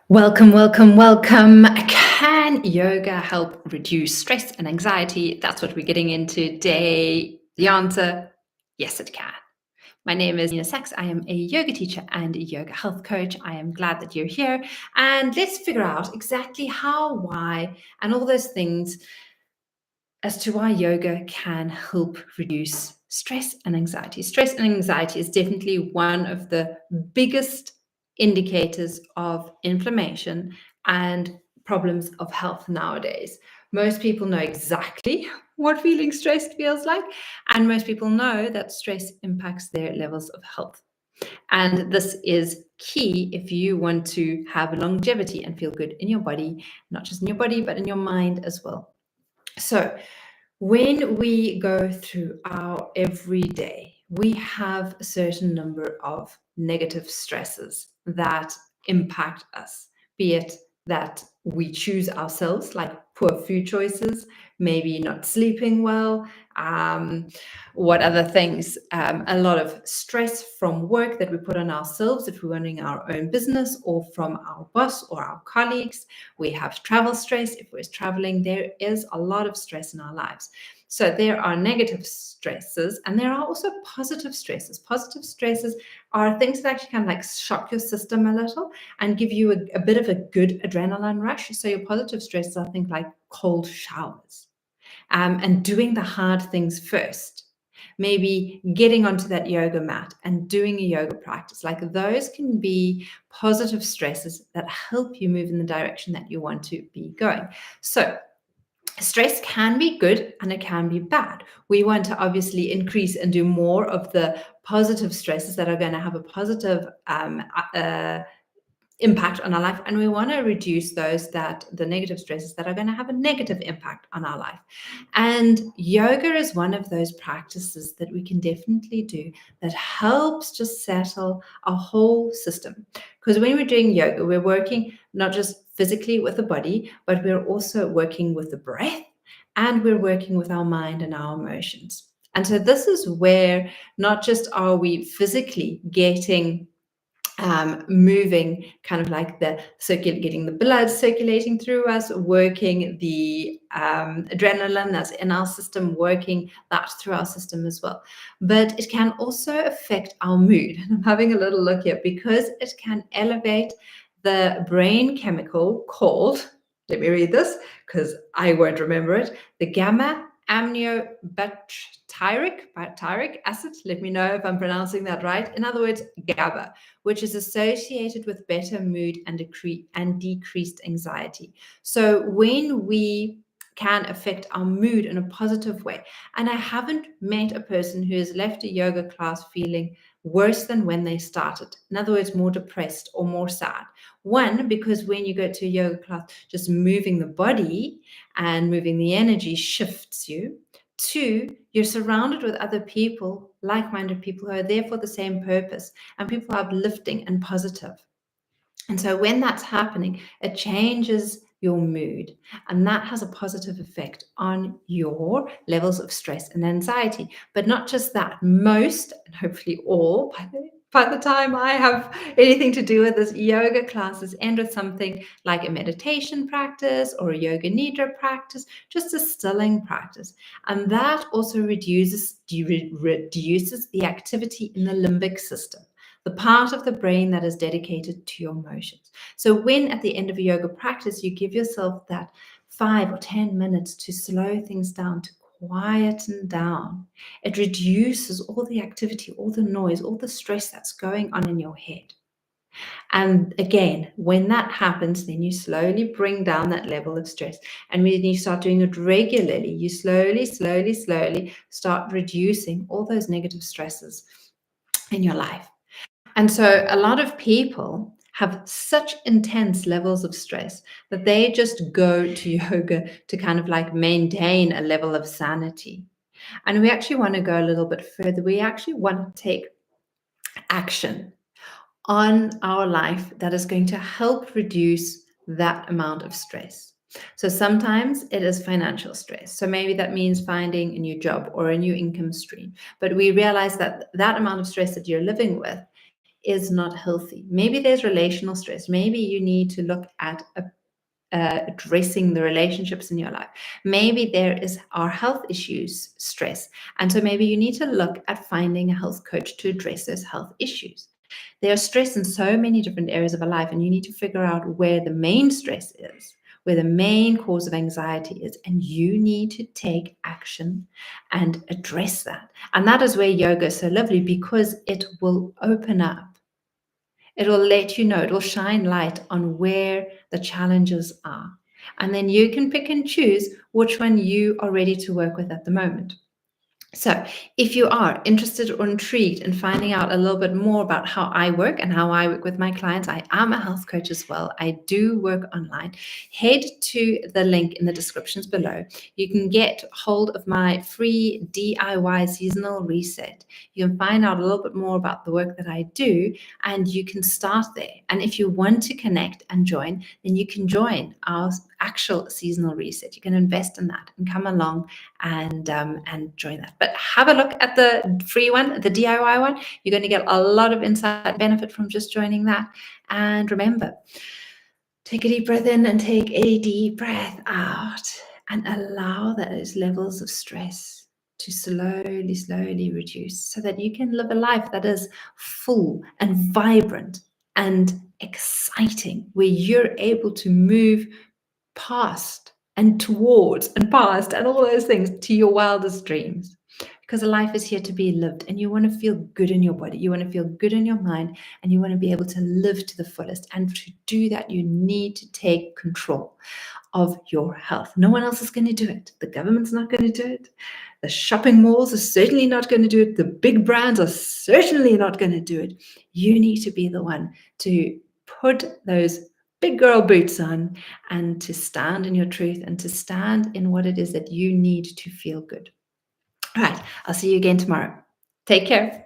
Welcome, welcome, welcome. Can yoga help reduce stress and anxiety? That's what we're getting into today. The answer, yes, it can. My name is Nina Sachs. I am a yoga teacher and a yoga health coach. I am glad that you're here. And let's figure out exactly how, why, and all those things as to why yoga can help reduce stress and anxiety. Stress and anxiety is definitely one of the biggest indicators of inflammation and problems of health nowadays. Most people know exactly what feeling stressed feels like, and most people know that stress impacts their levels of health. And this is key if you want to have longevity and feel good in your body, not just in your body, but in your mind as well. So, when we go through our everyday, we have a certain number of negative stresses that impact us, be it that we choose ourselves, like poor food choices, maybe not sleeping well, what other things? A lot of stress from work that we put on ourselves if we're running our own business, or from our boss or our colleagues. We have travel stress. If we're traveling, there is a lot of stress in our lives. So there are negative stresses, and there are also positive stresses. Positive stresses are things that actually kind of like shock your system a little and give you a bit of a good adrenaline rush. So your positive stresses are things like cold showers, and doing the hard things first. Maybe getting onto that yoga mat and doing a yoga practice. Like, those can be positive stresses that help you move in the direction that you want to be going. So stress can be good and it can be bad. We want to obviously increase and do more of the positive stresses that are going to have a positive impact on our life, and we want to reduce the negative stresses that are going to have a negative impact on our life. And yoga is one of those practices that we can definitely do that helps just settle our whole system. Because when we're doing yoga, we're working not just physically with the body, but we're also working with the breath, and we're working with our mind and our emotions. And so this is where not just are we physically getting moving, kind of like getting the blood circulating through us, working the adrenaline that's in our system, working that through our system as well. But it can also affect our mood. And I'm having a little look here because it can elevate the brain chemical called, let me read this because I won't remember it, the gamma aminobutyric acid. Let me know if I'm pronouncing that right. In other words, GABA, which is associated with better mood and decreased anxiety. So when we can affect our mood in a positive way, and I haven't met a person who has left a yoga class feeling worse than when they started. In other words, more depressed or more sad. One, because when you go to a yoga class, just moving the body and moving the energy shifts you. Two, you're surrounded with other people, like-minded people who are there for the same purpose, and people are uplifting and positive. And so when that's happening, it changes your mood, and that has a positive effect on your levels of stress and anxiety. But not just that, most, and hopefully all, by the time I have anything to do with this, yoga classes end with something like a meditation practice or a yoga nidra practice, just a stilling practice. And that also reduces the activity in the limbic system, the part of the brain that is dedicated to your emotions. So when at the end of a yoga practice, you give yourself that 5 or 10 minutes to slow things down, to quieten down, it reduces all the activity, all the noise, all the stress that's going on in your head. And again, when that happens, then you slowly bring down that level of stress. And when you start doing it regularly, you slowly start reducing all those negative stresses in your life. And so a lot of people have such intense levels of stress that they just go to yoga to kind of like maintain a level of sanity. And we actually want to go a little bit further. We actually want to take action on our life that is going to help reduce that amount of stress. So sometimes it is financial stress. So maybe that means finding a new job or a new income stream. But we realize that that amount of stress that you're living with is not healthy. Maybe there's relational stress. Maybe you need to look at addressing the relationships in your life. Maybe there are health issues, stress. And so maybe you need to look at finding a health coach to address those health issues. There's stress in so many different areas of our life, and you need to figure out where the main stress is, where the main cause of anxiety is, and you need to take action and address that. And that is where yoga is so lovely, because it will open up. It will let you know, it will shine light on where the challenges are. And then you can pick and choose which one you are ready to work with at the moment. So, if you are interested or intrigued in finding out a little bit more about how I work and how I work with my clients, I am a health coach as well. I do work online. Head to the link in the descriptions below. You can get hold of my free DIY seasonal reset. You can find out a little bit more about the work that I do, and you can start there. And if you want to connect and join, then you can join our actual seasonal reset. You can invest in that and come along and join that. But have a look at the free one, the DIY one. You're going to get a lot of insight and benefit from just joining that. And remember, take a deep breath in and take a deep breath out, and allow those levels of stress to slowly reduce, so that you can live a life that is full and vibrant and exciting, where you're able to move past and towards and past and all those things to your wildest dreams. Because life is here to be lived, and you want to feel good in your body, you want to feel good in your mind, and you want to be able to live to the fullest. And to do that, you need to take control of your health. No one else is going to do it. The government's not going to do it. The shopping malls are certainly not going to do it. The big brands are certainly not going to do it. You need to be the one to put those big girl boots on, and to stand in your truth, and to stand in what it is that you need to feel good. All right, I'll see you again tomorrow. Take care.